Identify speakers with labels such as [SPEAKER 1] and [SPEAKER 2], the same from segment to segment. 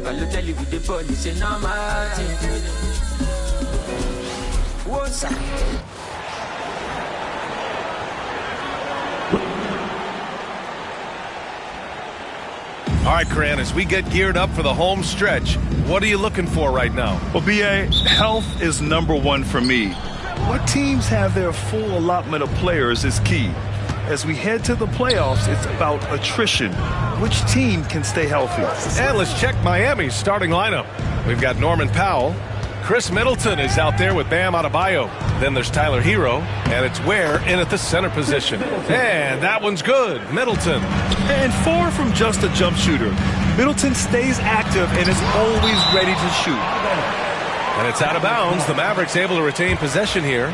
[SPEAKER 1] Balotelli with the ball, it's a normal thing. What's up?
[SPEAKER 2] All right, Coran, as we get geared up for the home stretch, what are you looking for right now?
[SPEAKER 3] Well, B.A., health is #1 for me. What teams have their full allotment of players is key. As we head to the playoffs, it's about attrition. Which team can stay healthy?
[SPEAKER 2] And let's check Miami's starting lineup. We've got Norman Powell. Chris Middleton is out there with Bam Adebayo. Then there's Tyler Hero, and it's Ware in at the center position. And that one's good. Middleton.
[SPEAKER 3] And far from just a jump shooter, Middleton stays active and is always ready to shoot.
[SPEAKER 2] And it's out of bounds. The Mavericks able to retain possession here.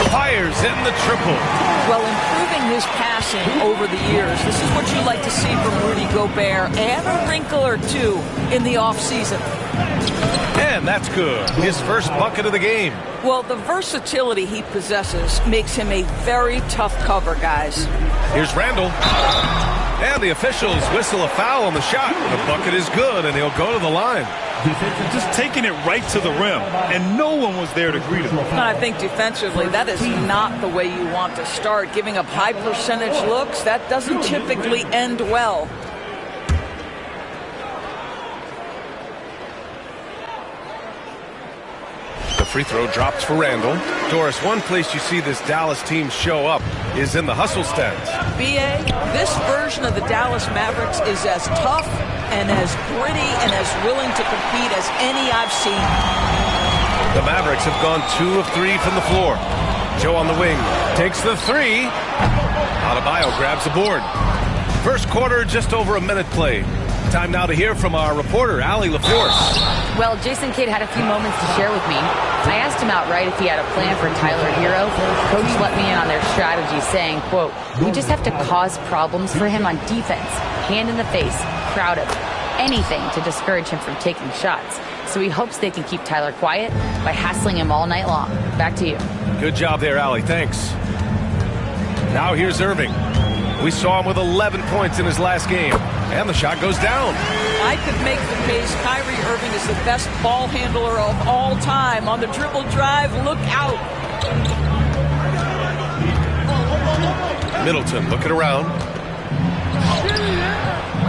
[SPEAKER 2] Fires in the triple.
[SPEAKER 4] Well, improving his passing over the years, this is what you like to see from Rudy Gobert. Add a wrinkle or two in the offseason.
[SPEAKER 2] And that's good. His first bucket of the game.
[SPEAKER 4] Well, the versatility he possesses makes him a very tough cover, guys.
[SPEAKER 2] Here's Randall. And the officials whistle a foul on the shot. The bucket is good, and he'll go to the line.
[SPEAKER 3] Just taking it right to the rim, and no one was there to greet him.
[SPEAKER 4] I think defensively, that is not the way you want to start. Giving up high percentage looks, that doesn't typically end well.
[SPEAKER 2] The free throw drops for Randall. Doris, one place you see this Dallas team show up is in the hustle stance.
[SPEAKER 4] B.A., this version of the Dallas Mavericks is as tough and as gritty and as willing to compete as any I've seen.
[SPEAKER 2] The Mavericks have gone 2 of 3 from the floor. Joe on the wing takes the three. Adebayo grabs the board. First quarter, just over a minute played. Time now to hear from our reporter, Allie LaForce.
[SPEAKER 5] Well, Jason Kidd had a few moments to share with me. I asked him outright if he had a plan for Tyler Hero. Coach let me in on their strategy, saying, quote, "We just have to cause problems for him on defense. Hand in the face, crowd him. Anything to discourage him from taking shots. So he hopes they can keep Tyler quiet by hassling him all night long." Back to you.
[SPEAKER 2] Good job there, Allie. Thanks. Now here's Irving. We saw him with 11 points in his last game. And the shot goes down.
[SPEAKER 4] I could make the case Kyrie Irving is the best ball handler of all time. On the dribble drive, look out.
[SPEAKER 2] Middleton looking around.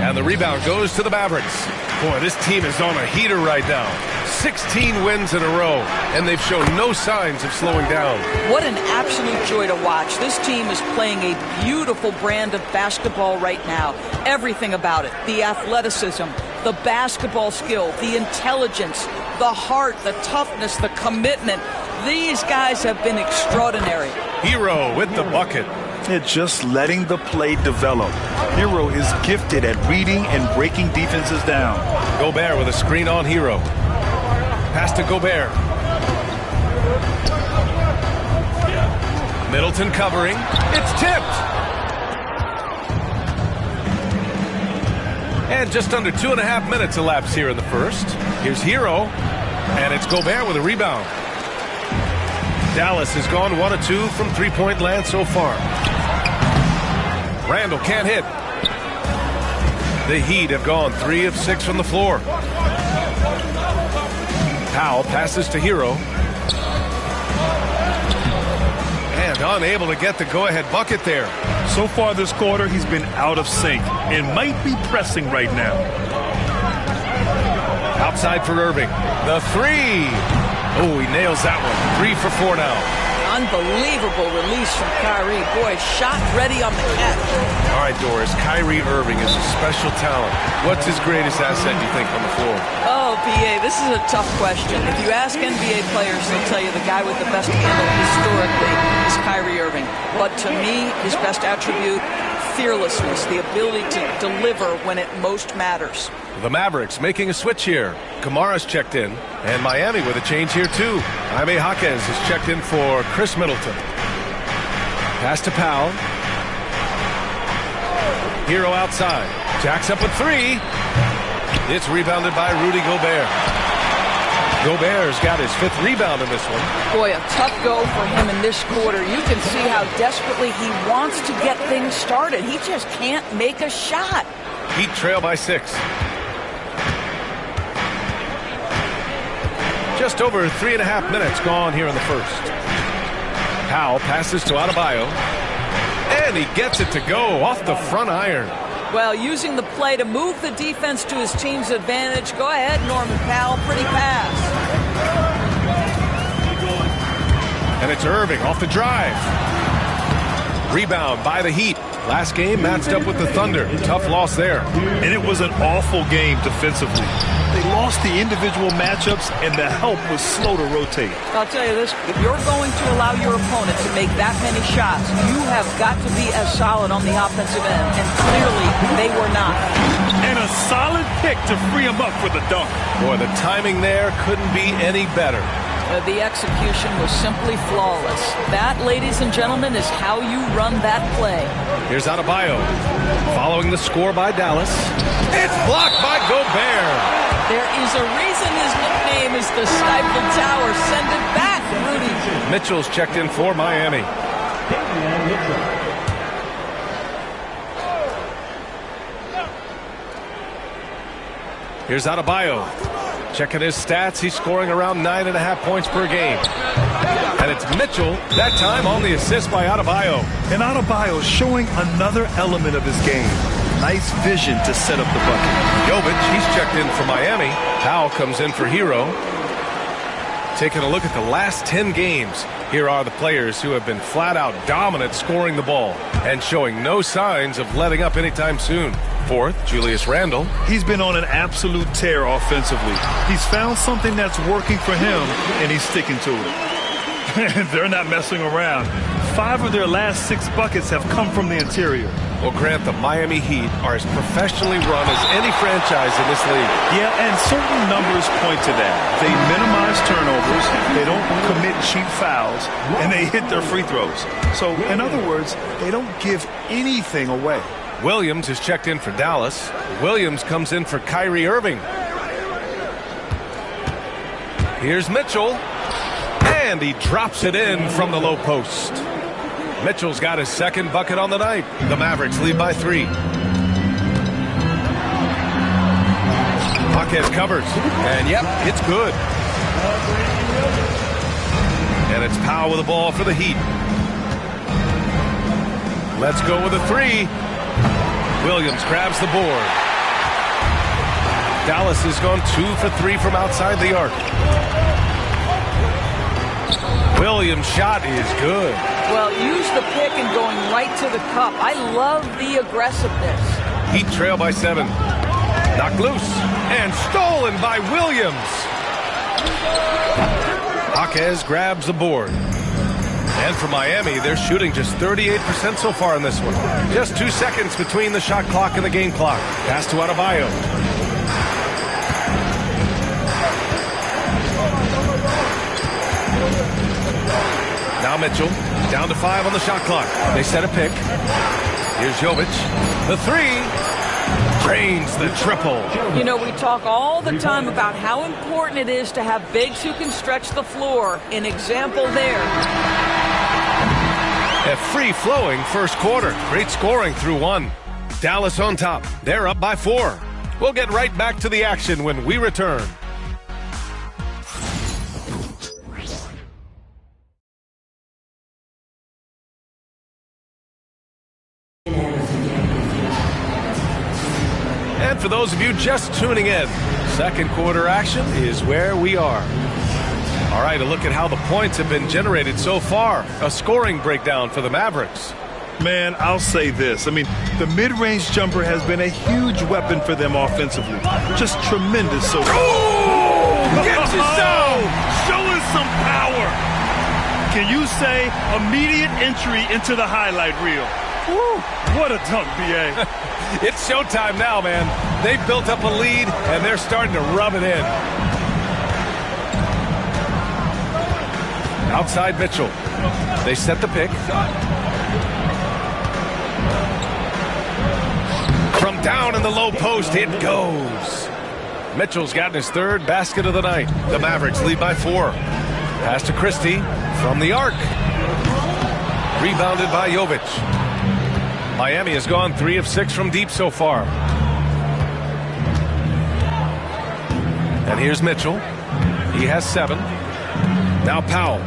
[SPEAKER 2] And the rebound goes to the Mavericks. Boy, this team is on a heater right now. 16 wins in a row, and they've shown no signs of slowing down.
[SPEAKER 4] What an absolute joy to watch. This team is playing a beautiful brand of basketball right now. Everything about it. The athleticism, the basketball skill, the intelligence, the heart, the toughness, the commitment. These guys have been extraordinary.
[SPEAKER 2] Hero with the bucket.
[SPEAKER 3] They're just letting the play develop. Hero is gifted at reading and breaking defenses down.
[SPEAKER 2] Gobert with a screen on Hero. Pass to Gobert. Middleton covering. It's tipped. And just under 2.5 minutes elapsed here in the first. Here's Hero. And it's Gobert with a rebound. Dallas has gone 1 of 2 from three-point land so far. Randall can't hit. The Heat have gone 3 of 6 from the floor. Powell passes to Hero. And unable to get the go-ahead bucket there.
[SPEAKER 3] So far this quarter, he's been out of sync and might be pressing right now.
[SPEAKER 2] Outside for Irving. The three. Oh, he nails that one. 3 for 4 now.
[SPEAKER 4] Unbelievable release from Kyrie. Boy, shot ready on the catch.
[SPEAKER 2] All right, Doris, Kyrie Irving is a special talent. What's his greatest asset, you think, on the floor?
[SPEAKER 4] Oh, B.A., this is a tough question. If you ask NBA players, they'll tell you the guy with the best handle historically is Kyrie Irving. But to me, his best attribute, fearlessness, the ability to deliver when it most matters.
[SPEAKER 2] The Mavericks making a switch here. Kamara's checked in, and Miami with a change here too. Jaime Jaquez is checked in for Chris Middleton. Pass to Powell. Hero outside. Jacks up a three. It's rebounded by Rudy Gobert. Gobert's got his 5th rebound in this one.
[SPEAKER 4] Boy, a tough go for him in this quarter. You can see how desperately he wants to get things started. He just can't make a shot.
[SPEAKER 2] Heat trail by 6. Just over 3.5 minutes gone here in the first. Powell passes to Adebayo. And he gets it to go off the front iron.
[SPEAKER 4] Well, using the play to move the defense to his team's advantage. Go ahead, Norman Powell. Pretty pass.
[SPEAKER 2] And it's Irving off the drive. Rebound by the Heat. Last game matched up with the Thunder. Tough loss there.
[SPEAKER 3] And it was an awful game defensively. They lost the individual matchups, and the help was slow to rotate.
[SPEAKER 4] I'll tell you this, if you're going to allow your opponent to make that many shots, you have got to be as solid on the offensive end, and clearly they were not.
[SPEAKER 3] And a solid pick to free him up for the dunk.
[SPEAKER 2] Boy, the timing there couldn't be any better.
[SPEAKER 4] The execution was simply flawless. That, ladies and gentlemen, is how you run that play.
[SPEAKER 2] Here's Adebayo. Following the score by Dallas. It's blocked by Gobert.
[SPEAKER 4] There is a reason his nickname is the Stifle Tower. Send it back, Rudy.
[SPEAKER 2] Mitchell's checked in for Miami. Here's Adebayo. Checking his stats, he's scoring around 9.5 points per game. And it's Mitchell, that time on the assist by Adebayo.
[SPEAKER 3] And Adebayo showing another element of his game. Nice vision to set up the bucket.
[SPEAKER 2] Jovic, he's checked in for Miami. Powell comes in for Hero. Taking a look at the last 10 games, here are the players who have been flat out dominant scoring the ball and showing no signs of letting up anytime soon. 4th, Julius Randle.
[SPEAKER 3] He's been on an absolute tear offensively. He's found something that's working for him, and he's sticking to it. They're not messing around. 5 of their last 6 buckets have come from the interior.
[SPEAKER 2] Well, Grant, the Miami Heat are as professionally run as any franchise in this league.
[SPEAKER 3] Yeah, and certain numbers point to that. They minimize turnovers, they don't commit cheap fouls, and they hit their free throws. So, in other words, they don't give anything away.
[SPEAKER 2] Williams is checked in for Dallas. Williams comes in for Kyrie Irving. Here's Mitchell. And he drops it in from the low post. Mitchell's got his 2nd bucket on the night. The Mavericks lead by 3. Hawkes covers. And yep, it's good. And it's Powell with the ball for the Heat. Let's go with a 3. Williams grabs the board. Dallas has gone 2 for 3 from outside the arc. Williams' shot is good.
[SPEAKER 4] Well, use the pick and going right to the cup. I love the aggressiveness.
[SPEAKER 2] Heat trail by 7. Knocked loose and stolen by Williams. Hawkes grabs the board. And for Miami, they're shooting just 38% so far in this one. Just 2 seconds between the shot clock and the game clock. Pass to Adebayo. Now Mitchell, down to 5 on the shot clock. They set a pick. Here's Jovic. The 3. Drains the triple.
[SPEAKER 4] You know, we talk all the time about how important it is to have bigs who can stretch the floor. An example there.
[SPEAKER 2] A free-flowing first quarter. Great scoring through 1. Dallas on top. They're up by 4. We'll get right back to the action when we return. And for those of you just tuning in, second quarter action is where we are. All right, a look at how the points have been generated so far. A scoring breakdown for the Mavericks.
[SPEAKER 3] Man, I'll say this. I mean, the mid-range jumper has been a huge weapon for them offensively. Just tremendous so far.
[SPEAKER 2] Oh! Gets you so!
[SPEAKER 3] Showing some power. Can you say immediate entry into the highlight reel? Woo, what a dunk, B.A.
[SPEAKER 2] It's showtime now, man. They've built up a lead, and they're starting to rub it in. Outside Mitchell. They set the pick. From down in the low post, it goes. Mitchell's gotten his third basket of the night. The Mavericks lead by 4. Pass to Christie from the arc. Rebounded by Jovic. Miami has gone 3 of 6 from deep so far. And here's Mitchell. He has 7. Now Powell.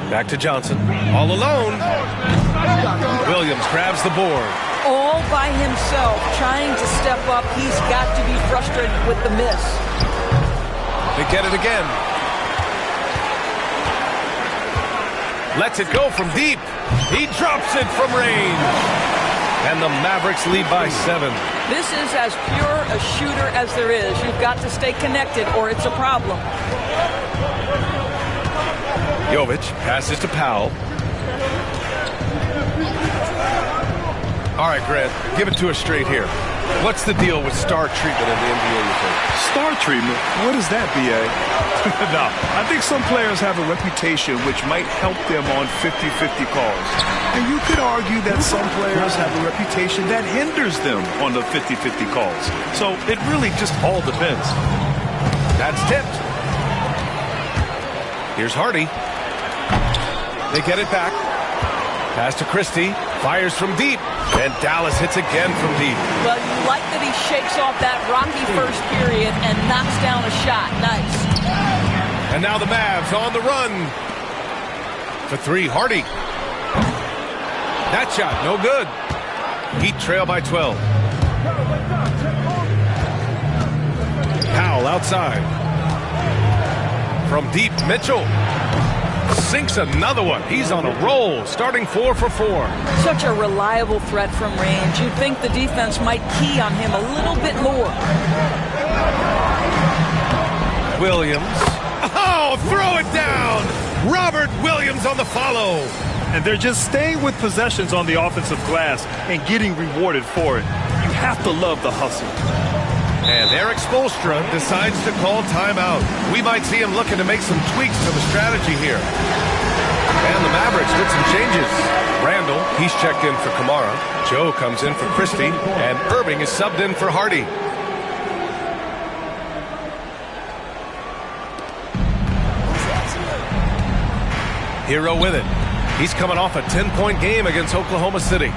[SPEAKER 2] Back to Johnson. All alone. Williams grabs the board.
[SPEAKER 4] All by himself, trying to step up. He's got to be frustrated with the miss.
[SPEAKER 2] They get it again. Lets it go from deep. He drops it from range. And the Mavericks lead by 7.
[SPEAKER 4] This is as pure a shooter as there is. You've got to stay connected or it's a problem.
[SPEAKER 2] Jovic passes to Powell. All right, Grant, give it to us straight here. What's the deal with star treatment in the NBA, you think?
[SPEAKER 3] Star treatment? What is that, B.A.? No, I think some players have a reputation which might help them on 50-50 calls. And you could argue that some players have a reputation that hinders them on the 50-50 calls. So it really just all depends.
[SPEAKER 2] That's tipped. Here's Hardy. They get it back. Pass to Christie. Fires from deep. And Dallas hits again from deep.
[SPEAKER 4] Well, you like that he shakes off that rocky first period and knocks down a shot. Nice.
[SPEAKER 2] And now the Mavs on the run. For 3, Hardy. That shot, no good. Heat trail by 12. Powell outside. From deep, Mitchell. Sinks another one. He's on a roll, starting 4 for 4.
[SPEAKER 4] Such a reliable threat from range. You'd think the defense might key on him a little bit more.
[SPEAKER 2] Williams. Oh, throw it down! Robert Williams on the follow.
[SPEAKER 3] And they're just staying with possessions on the offensive glass and getting rewarded for it. You have to love the hustle.
[SPEAKER 2] And Eric Spoelstra decides to call timeout. We might see him looking to make some tweaks to the strategy here. And the Mavericks with some changes. Randall, he's checked in for Kamara. Joe comes in for Christie. And Irving is subbed in for Hardy. Hero with it. He's coming off a 10-point game against Oklahoma City.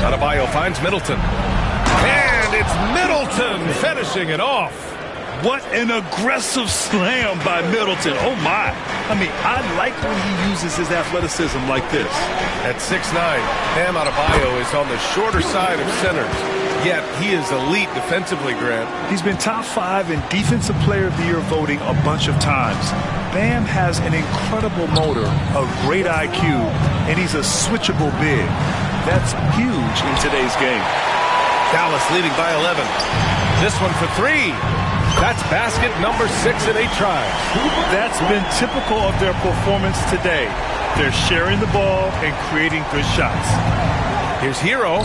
[SPEAKER 2] Adebayo finds Middleton. And it's Middleton finishing it off.
[SPEAKER 3] What an aggressive slam by Middleton. Oh, my. I mean, I like when he uses his athleticism like this.
[SPEAKER 2] At 6'9", Bam Adebayo is on the shorter side of centers. Yet he is elite defensively, Grant.
[SPEAKER 3] He's been top 5 in Defensive Player of the Year voting a bunch of times. Bam has an incredible motor, a great IQ, and he's a switchable big. That's huge in today's game.
[SPEAKER 2] Dallas leading by 11. This one for 3. That's basket number 6 in 8 tries.
[SPEAKER 3] That's been typical of their performance today. They're sharing the ball and creating good shots.
[SPEAKER 2] Here's Hero.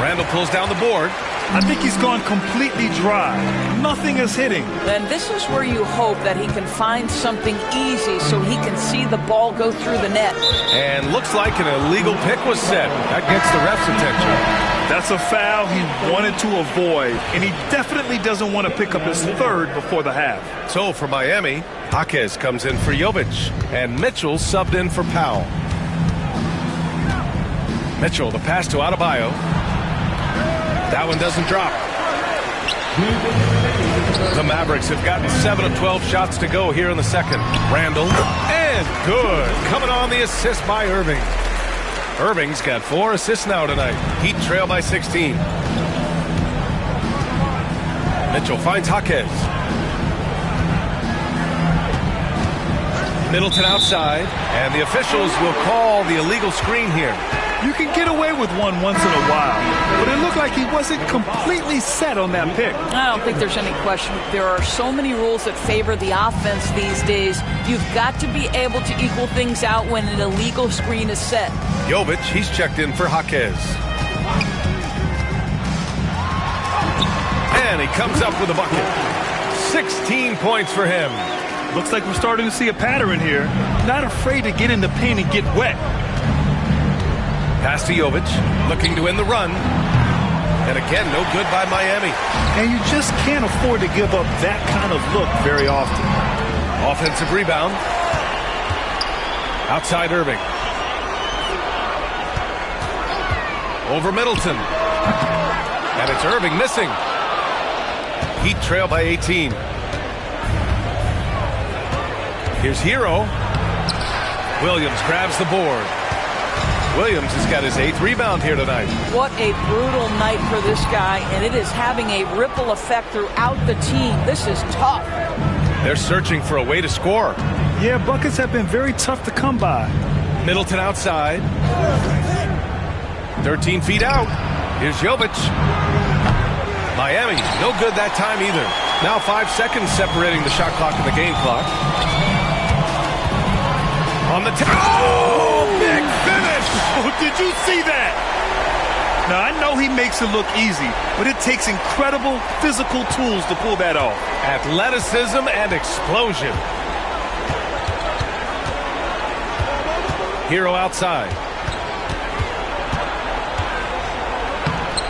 [SPEAKER 2] Randall pulls down the board.
[SPEAKER 3] I think he's gone completely dry. Nothing is hitting.
[SPEAKER 4] And this is where you hope that he can find something easy so he can see the ball go through the net.
[SPEAKER 2] And looks like an illegal pick was set. That gets the ref's attention.
[SPEAKER 3] That's a foul he wanted to avoid, and he definitely doesn't want to pick up his 3rd before the half.
[SPEAKER 2] So for Miami, Jaquez comes in for Jovic, and Mitchell subbed in for Powell. Mitchell, the pass to Adebayo. That one doesn't drop. The Mavericks have gotten 7 of 12 shots to go here in the second. Randall, and good. Coming on the assist by Irving. Irving's got 4 assists now tonight. Heat trail by 16. Mitchell finds Jaquez. Middleton outside, and the officials will call the illegal screen here.
[SPEAKER 3] You can get away with one once in a while, but it looked like he wasn't completely set on that pick.
[SPEAKER 4] I don't think there's any question. There are so many rules that favor the offense these days. You've got to be able to equal things out when an illegal screen is set.
[SPEAKER 2] Jovic, he's checked in for Jaquez. And he comes up with a bucket. 16 points for him.
[SPEAKER 3] Looks like we're starting to see a pattern here. Not afraid to get in the paint and get wet.
[SPEAKER 2] Pass to Jovic, looking to win the run. And again, no good by Miami.
[SPEAKER 3] And you just can't afford to give up that kind of look very often.
[SPEAKER 2] Offensive rebound. Outside Irving. Over Middleton. And it's Irving missing. Heat trail by 18. Here's Hero. Williams grabs the board. Williams has got his 8th rebound here tonight.
[SPEAKER 4] What a brutal night for this guy, and it is having a ripple effect throughout the team. This is tough.
[SPEAKER 2] They're searching for a way to score.
[SPEAKER 3] Yeah, buckets have been very tough to come by.
[SPEAKER 2] Middleton outside. 13 feet out. Here's Jovic. Miami, no good that time either. Now 5 seconds separating the shot clock and the game clock. On the big finish!
[SPEAKER 3] Oh, did you see that? Now, I know he makes it look easy, but it takes incredible physical tools to pull that off.
[SPEAKER 2] Athleticism and explosion. Hero outside.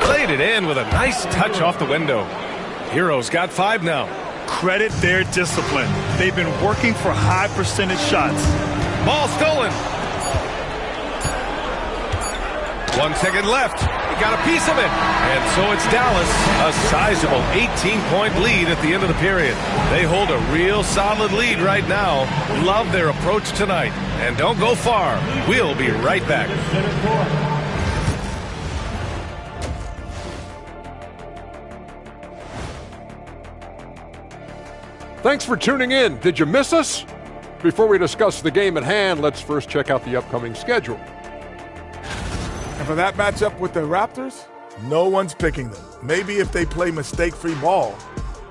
[SPEAKER 2] Played it in with a nice touch off the window. Hero's got 5 now.
[SPEAKER 3] Credit their discipline. They've been working for high percentage shots.
[SPEAKER 2] Ball stolen. 1 second left. He got a piece of it. And so it's Dallas, a sizable 18-point lead at the end of the period. They hold a real solid lead right now. Love their approach tonight. And don't go far. We'll be right back.
[SPEAKER 6] Thanks for tuning in. Did you miss us? Before we discuss the game at hand, let's first check out the upcoming schedule.
[SPEAKER 7] And for that matchup with the Raptors, no one's picking them. Maybe if they play mistake-free ball,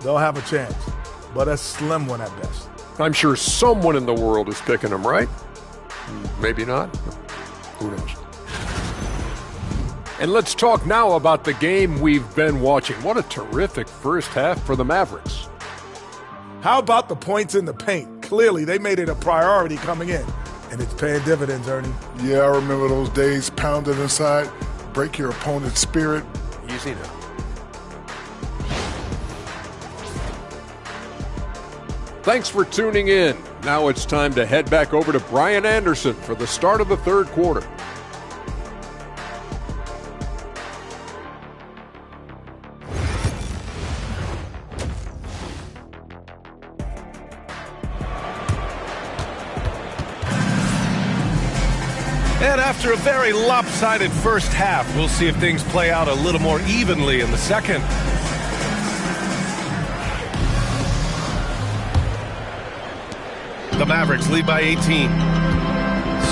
[SPEAKER 7] they'll have a chance. But a slim one at best.
[SPEAKER 6] I'm sure someone in the world is picking them, right? Maybe not. Who knows? And let's talk now about the game we've been watching. What a terrific first half for the Mavericks.
[SPEAKER 7] How about the points in the paint? Clearly, they made it a priority coming in. And it's paying dividends, Ernie.
[SPEAKER 8] Yeah, I remember those days pounded inside. Break your opponent's spirit.
[SPEAKER 6] Easy now. Thanks for tuning in. Now it's time to head back over to Brian Anderson for the start of the third quarter.
[SPEAKER 2] And after a very lopsided first half, we'll see if things play out a little more evenly in the second. The Mavericks lead by 18.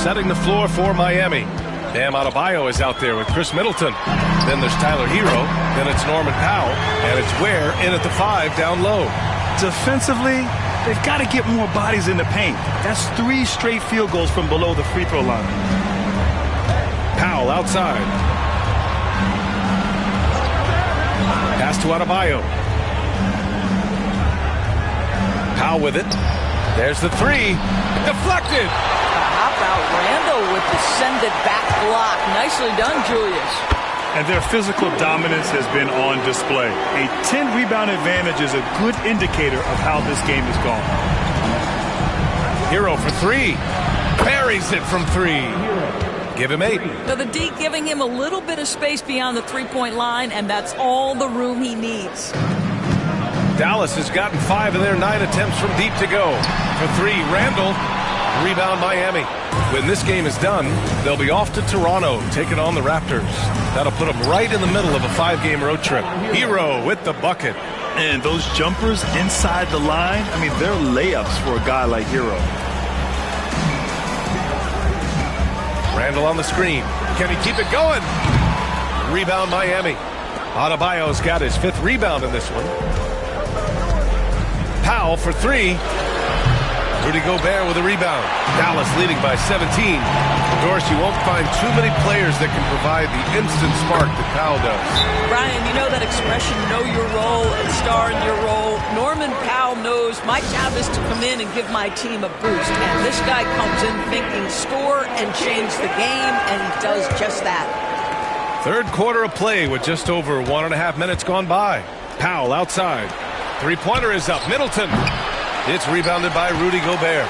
[SPEAKER 2] Setting the floor for Miami. Bam Adebayo is out there with Chris Middleton. Then there's Tyler Hero. Then it's Norman Powell. And it's Ware in at the 5 down low.
[SPEAKER 3] Defensively, they've got to get more bodies in the paint. That's 3 straight field goals from below the free throw line.
[SPEAKER 2] Powell outside. Pass to Adebayo. Powell with it. There's the 3. Deflected.
[SPEAKER 4] How about Randall with the send it back block? Nicely done, Julius.
[SPEAKER 3] And their physical dominance has been on display. A 10-rebound advantage is a good indicator of how this game is going.
[SPEAKER 2] Hero for 3. Buries it from 3. Give him 8.
[SPEAKER 4] So the D giving him a little bit of space beyond the three-point line, and that's all the room he needs.
[SPEAKER 2] Dallas has gotten 5 of their 9 attempts from deep to go. For 3, Randall. Rebound Miami. When this game is done, they'll be off to Toronto, taking on the Raptors. That'll put them right in the middle of a 5-game road trip. Hero with the bucket.
[SPEAKER 3] And those jumpers inside the line, I mean, they're layups for a guy like Hero.
[SPEAKER 2] Randall on the screen. Can he keep it going? Rebound Miami. Adebayo's got his 5th rebound in this one. Powell for 3. Rudy Gobert with a rebound. Dallas leading by 17. Doris, you won't find too many players that can provide the instant spark that Powell does.
[SPEAKER 4] Brian, you know that expression, know your role and star in your role. Norman Powell knows my job is to come in and give my team a boost. And this guy comes in thinking score and change the game, and he does just that.
[SPEAKER 2] Third quarter of play with just over 1.5 minutes gone by. Powell outside. Three-pointer is up. Middleton. It's rebounded by Rudy Gobert.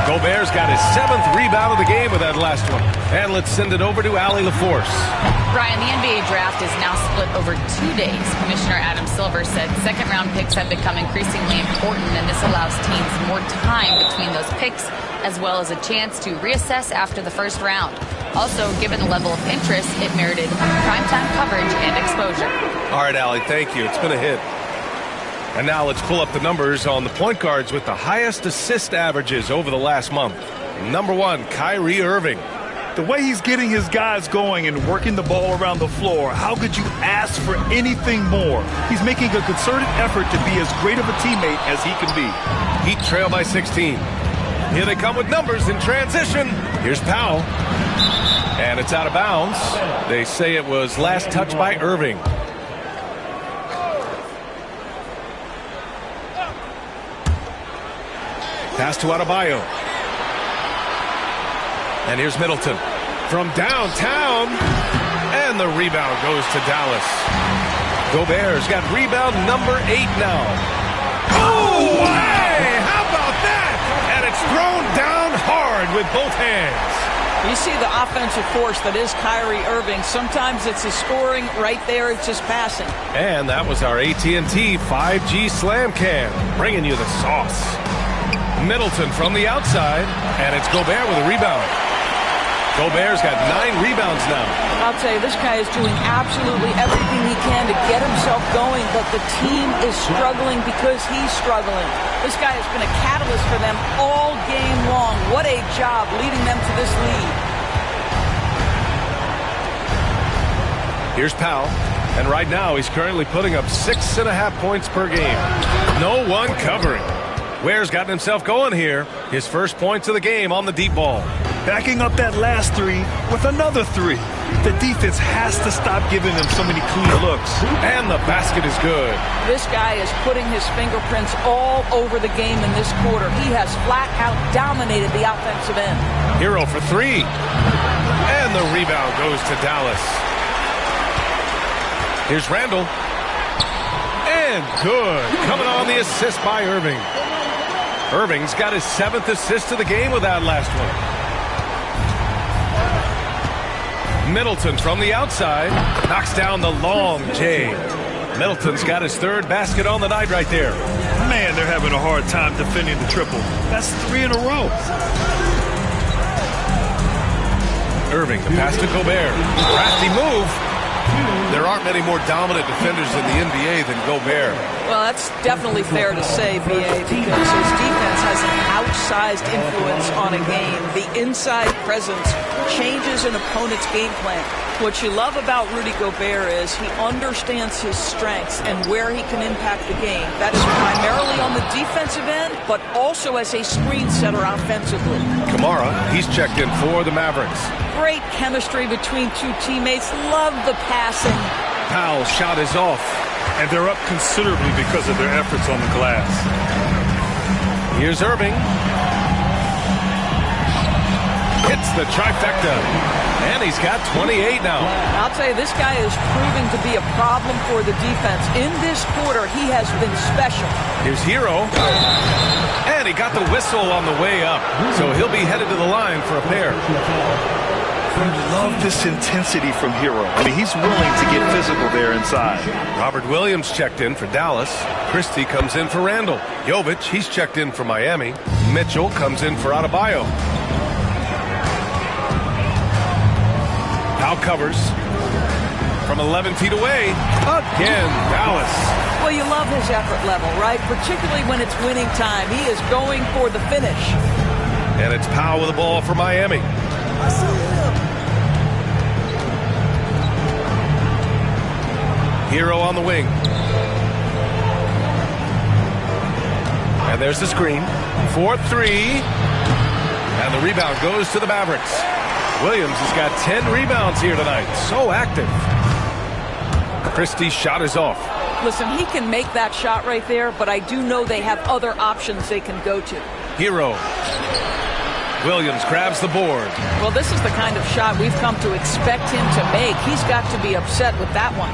[SPEAKER 2] Gobert's got his 7th rebound of the game with that last one. And let's send it over to Allie LaForce.
[SPEAKER 5] Brian, the NBA draft is now split over 2 days. Commissioner Adam Silver said second-round picks have become increasingly important, and this allows teams more time between those picks, as well as a chance to reassess after the first round. Also, given the level of interest, it merited primetime coverage and exposure.
[SPEAKER 2] All right, Allie, thank you. It's been a hit. And now let's pull up the numbers on the point guards with the highest assist averages over the last month. Number 1, Kyrie Irving.
[SPEAKER 3] The way he's getting his guys going and working the ball around the floor, how could you ask for anything more? He's making a concerted effort to be as great of a teammate as he can be.
[SPEAKER 2] Heat trail by 16. Here they come with numbers in transition. Here's Powell. And it's out of bounds. They say it was last touched by Irving. Pass to Adebayo. And here's Middleton from downtown. And the rebound goes to Dallas. Gobert's got rebound number 8 now. Oh, hey! How about that? And it's thrown down hard with both hands.
[SPEAKER 4] You see the offensive force that is Kyrie Irving. Sometimes it's his scoring. Right there, it's just passing.
[SPEAKER 2] And that was our AT&T 5G Slam Cam, bringing you the sauce. Middleton from the outside, and it's Gobert with a rebound. Gobert's got 9 rebounds now.
[SPEAKER 4] I'll tell you, this guy is doing absolutely everything he can to get himself going, but the team is struggling because he's struggling. This guy has been a catalyst for them all game long. What a job leading them to this lead.
[SPEAKER 2] Here's Powell, and right now he's currently putting up 6.5 points per game. No one covering. Ware's gotten himself going here. His first points of the game on the deep ball.
[SPEAKER 3] Backing up that last 3 with another 3. The defense has to stop giving them so many clean looks.
[SPEAKER 2] And the basket is good.
[SPEAKER 4] This guy is putting his fingerprints all over the game in this quarter. He has flat out dominated the offensive end.
[SPEAKER 2] Hero for 3. And the rebound goes to Dallas. Here's Randall. And good. Coming on the assist by Irving. Irving's got his 7th assist of the game with that last one. Middleton from the outside knocks down the long J. Middleton's got his 3rd basket on the night right there.
[SPEAKER 3] Man, they're having a hard time defending the triple. That's 3 in a row.
[SPEAKER 2] Irving, the pass to Gobert. Crafty move. There aren't many more dominant defenders in the NBA than Gobert.
[SPEAKER 4] Well, that's definitely fair to say, B.A., because his defense has an outsized influence on a game. The inside presence changes an opponent's game plan. What you love about Rudy Gobert is he understands his strengths and where he can impact the game. That is primarily on the defensive end, but also as a screen setter offensively.
[SPEAKER 2] Kamara, he's checked in for the Mavericks.
[SPEAKER 4] Great chemistry between 2 teammates. Love the passing.
[SPEAKER 2] Powell's shot is off.
[SPEAKER 3] And they're up considerably because of their efforts on the glass.
[SPEAKER 2] Here's Irving. Hits the trifecta. And he's got 28 now.
[SPEAKER 4] I'll tell you, this guy is proving to be a problem for the defense. In this quarter, he has been special.
[SPEAKER 2] Here's Hero. And he got the whistle on the way up. So he'll be headed to the line for a pair.
[SPEAKER 3] I love this intensity from Hero. I mean, he's willing to get physical there inside.
[SPEAKER 2] Robert Williams checked in for Dallas. Christie comes in for Randall. Jovic, he's checked in for Miami. Mitchell comes in for Adebayo. Powell covers from 11 feet away. Again, Dallas.
[SPEAKER 4] Well, you love his effort level, right? Particularly when it's winning time. He is going for the finish.
[SPEAKER 2] And it's Powell with the ball for Miami. Hero on the wing. And there's the screen. 4-3. And the rebound goes to the Mavericks. Williams has got 10 rebounds here tonight. So active. Christie's shot is off.
[SPEAKER 4] Listen, he can make that shot right there, but I do know they have other options they can go to.
[SPEAKER 2] Hero. Williams grabs the board.
[SPEAKER 4] Well, this is the kind of shot we've come to expect him to make. He's got to be upset with that one.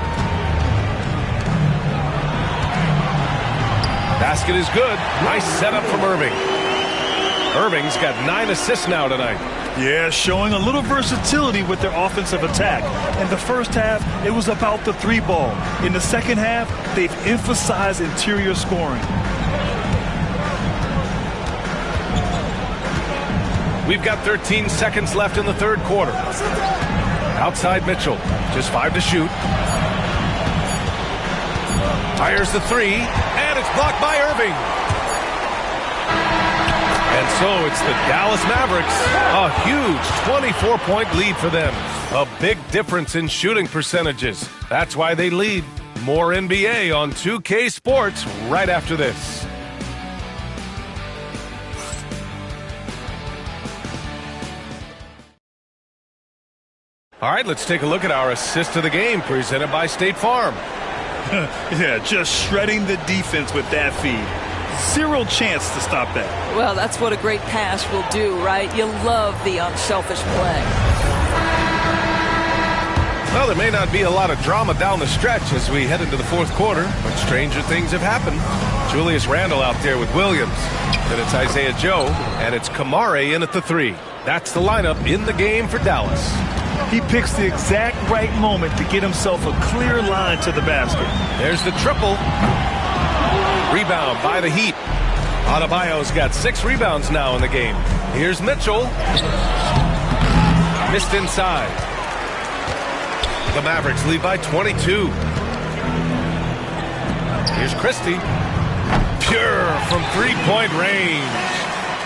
[SPEAKER 2] Basket is good. Nice setup from Irving. Irving's got 9 assists now tonight.
[SPEAKER 3] Yeah, showing a little versatility with their offensive attack. In the first half, it was about the 3-ball. In the second half, they've emphasized interior scoring.
[SPEAKER 2] We've got 13 seconds left in the third quarter. Outside Mitchell, just 5 to shoot. Fires the 3, and it's blocked by Irving. And so it's the Dallas Mavericks. A huge 24-point lead for them. A big difference in shooting percentages. That's why they lead. More NBA on 2K Sports right after this. All right, let's take a look at our assist of the game presented by State Farm.
[SPEAKER 3] Yeah, just shredding the defense with that feed. Zero chance to stop that.
[SPEAKER 4] Well, that's what a great pass will do, right? You love the unselfish play.
[SPEAKER 2] Well, there may not be a lot of drama down the stretch as we head into the fourth quarter, but stranger things have happened. Julius Randle out there with Williams. Then it's Isaiah Joe, and it's Kamare in at the 3. That's the lineup in the game for Dallas.
[SPEAKER 3] He picks the exact right moment to get himself a clear line to the basket.
[SPEAKER 2] There's the triple. Rebound by the Heat. Adebayo's got 6 rebounds now in the game. Here's Mitchell. Missed inside. The Mavericks lead by 22. Here's Christie. Pure from 3-point range.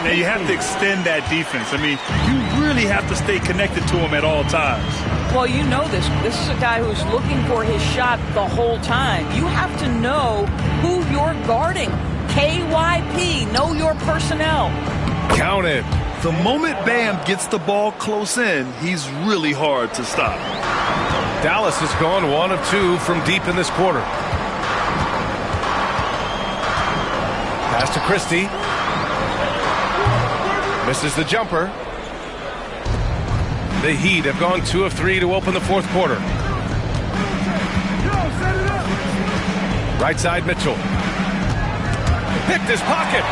[SPEAKER 3] Now, you have to extend that defense. I mean, you really have to stay connected to him at all times.
[SPEAKER 4] Well, you know this. This is a guy who's looking for his shot the whole time. You have to know who you're guarding. KYP, know your personnel.
[SPEAKER 2] Count it.
[SPEAKER 3] The moment Bam gets the ball close in, he's really hard to stop.
[SPEAKER 2] Dallas has gone 1 of 2 from deep in this quarter. Pass to Christie. Misses the jumper. The Heat have gone 2 of 3 to open the fourth quarter. Right side Mitchell. Picked his pocket.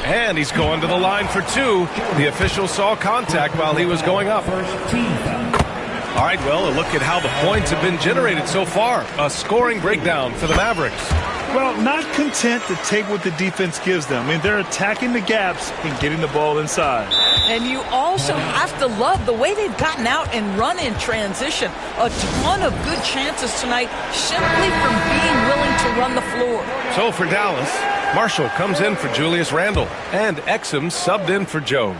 [SPEAKER 2] And he's going to the line for 2. The official saw contact while he was going up. All right, well, a look at how the points have been generated so far. A scoring breakdown for the Mavericks.
[SPEAKER 3] Well, not content to take what the defense gives them. I mean, they're attacking the gaps and getting the ball inside.
[SPEAKER 4] And you also have to love the way they've gotten out and run in transition. A ton of good chances tonight simply from being willing to run the floor.
[SPEAKER 2] So for Dallas, Marshall comes in for Julius Randle, and Exum subbed in for Joe.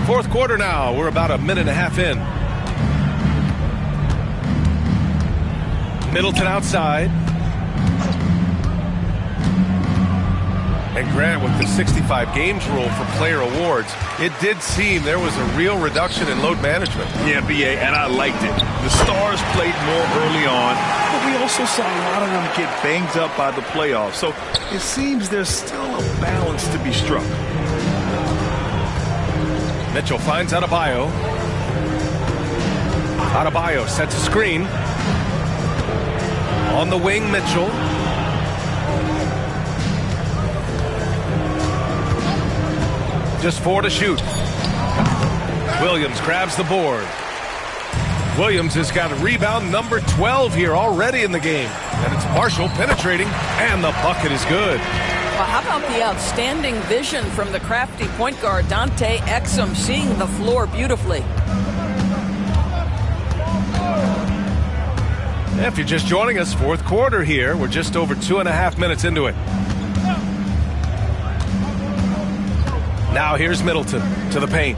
[SPEAKER 2] Fourth quarter now. We're about a minute and a half in. Middleton outside. And Grant with the 65 games rule for player awards. It did seem there was a real reduction in load management.
[SPEAKER 3] Yeah, BA, and I liked it. The stars played more early on, but we also saw a lot of them get banged up by the playoffs. So it seems there's still a balance to be struck.
[SPEAKER 2] Mitchell finds Adebayo. Adebayo sets a screen. On the wing, Mitchell. Just 4 to shoot. Williams grabs the board. Williams has got rebound number 12 here already in the game. And it's Marshall penetrating, and the bucket is good.
[SPEAKER 4] Well, how about the outstanding vision from the crafty point guard, Dante Exum, seeing the floor beautifully.
[SPEAKER 2] If you're just joining us, fourth quarter here. We're just over 2.5 minutes into it. Now here's Middleton to the paint.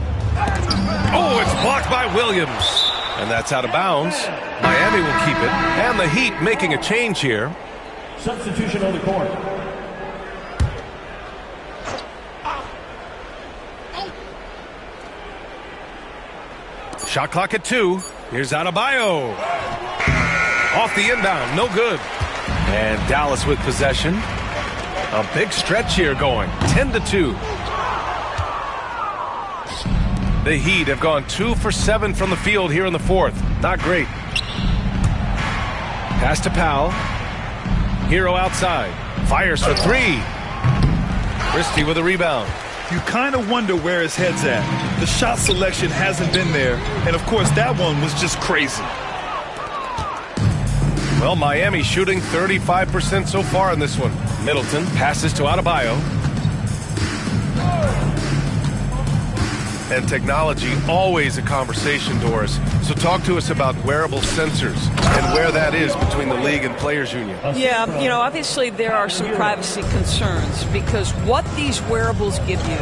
[SPEAKER 2] Oh, it's blocked by Williams. And that's out of bounds. Miami will keep it. And the Heat making a change here.
[SPEAKER 9] Substitution on the court.
[SPEAKER 2] Shot clock at 2. Here's Adebayo. Off the inbound, no good. And Dallas with possession. A big stretch here going, 10-2. The Heat have gone 2 for 7 from the field here in the fourth. Not great. Pass to Powell. Hero outside. Fires for three. Christie with a rebound.
[SPEAKER 3] You kind of wonder where his head's at. The shot selection hasn't been there. And, of course, that one was just crazy.
[SPEAKER 2] Well, Miami shooting 35% so far in this one. Middleton passes to Adebayo. And technology, always a conversation, Doris. So talk to us about wearable sensors and where that is between the league and players union.
[SPEAKER 4] Yeah, obviously there are some privacy concerns because what these wearables give you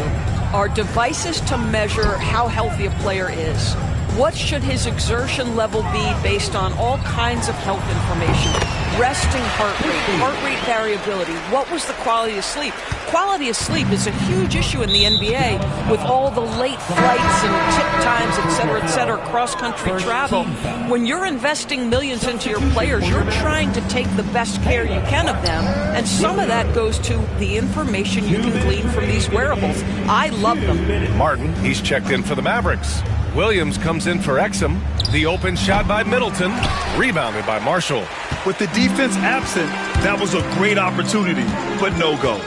[SPEAKER 4] are devices to measure how healthy a player is. What should his exertion level be based on all kinds of health information? Resting heart rate variability. What was the quality of sleep? Quality of sleep is a huge issue in the NBA with all the late flights and tip times, et cetera, cross-country travel. When you're investing millions into your players, you're trying to take the best care you can of them, and some of that goes to the information you can glean from these wearables. I love them.
[SPEAKER 2] Martin, he's checked in for the Mavericks. Williams comes in for Exum. The open shot by Middleton, rebounded by Marshall.
[SPEAKER 3] With the defense absent, that was a great opportunity, but no go.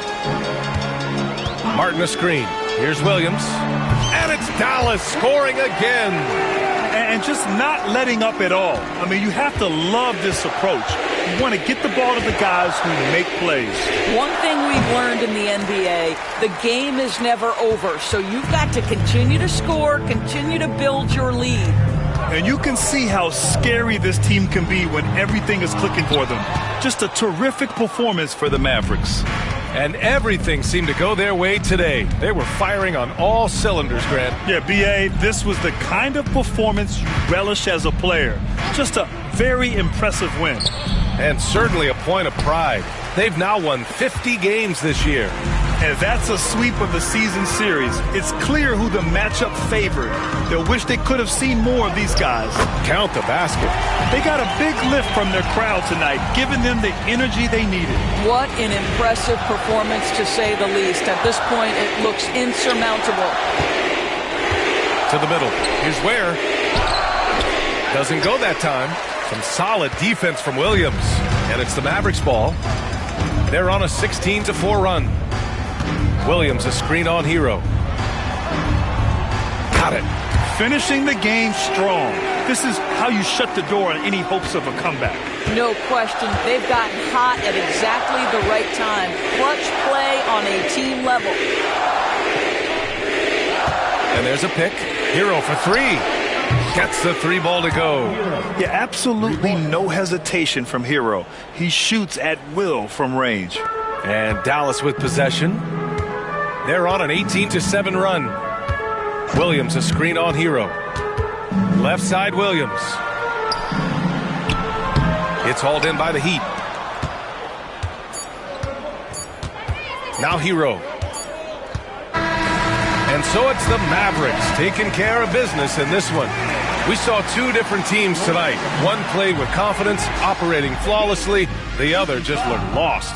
[SPEAKER 2] Martin a screen. Here's Williams. And it's Dallas scoring again.
[SPEAKER 3] And just not letting up at all. I mean, you have to love this approach. You want to get the ball to the guys who make plays.
[SPEAKER 4] One thing we've learned in the NBA, the game is never over. So you've got to continue to score, continue to build your lead.
[SPEAKER 3] And you can see how scary this team can be when everything is clicking for them. Just a terrific performance for the Mavericks.
[SPEAKER 2] And everything seemed to go their way today. They were firing on all cylinders, Grant.
[SPEAKER 3] Yeah, B.A., this was the kind of performance you relish as a player. Just a very impressive win.
[SPEAKER 2] And certainly a point of pride. They've now won 50 games this year.
[SPEAKER 3] And that's a sweep of the season series. It's clear who the matchup favored. They'll wish they could have seen more of these guys.
[SPEAKER 2] Count the basket.
[SPEAKER 3] They got a big lift from their crowd tonight, giving them the energy they needed.
[SPEAKER 4] What an impressive performance, to say the least. At this point, it looks insurmountable.
[SPEAKER 2] To the middle. Here's Ware. Doesn't go that time. Some solid defense from Williams. And it's the Mavericks ball. They're on a 16-4 run. Williams a screen on Hero. Got it.
[SPEAKER 3] Finishing the game strong. This is how you shut the door on any hopes of a comeback.
[SPEAKER 4] No question. They've gotten hot at exactly the right time. Clutch play on a team level.
[SPEAKER 2] And there's a pick. Hero for three. Gets the three ball to go.
[SPEAKER 3] Yeah, absolutely no hesitation from Hero. He shoots at will from range.
[SPEAKER 2] And Dallas with possession. They're on an 18-7 run. Williams a screen on Hero. Left side Williams. It's hauled in by the Heat. Now Hero. And so it's the Mavericks taking care of business in this one. We saw two different teams tonight. One played with confidence, operating flawlessly. The other just looked lost.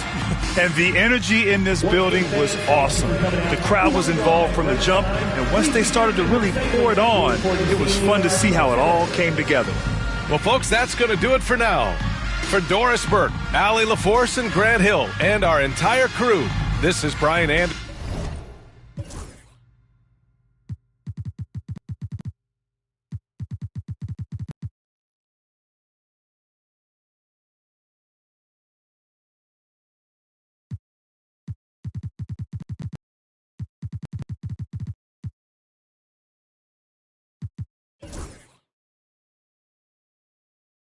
[SPEAKER 3] And the energy in this building was awesome. The crowd was involved from the jump, and once they started to really pour it on, it was fun to see how it all came together.
[SPEAKER 2] Well, folks, that's going to do it for now. For Doris Burke, Allie LaForce, and Grant Hill, and our entire crew, this is Brian Anderson.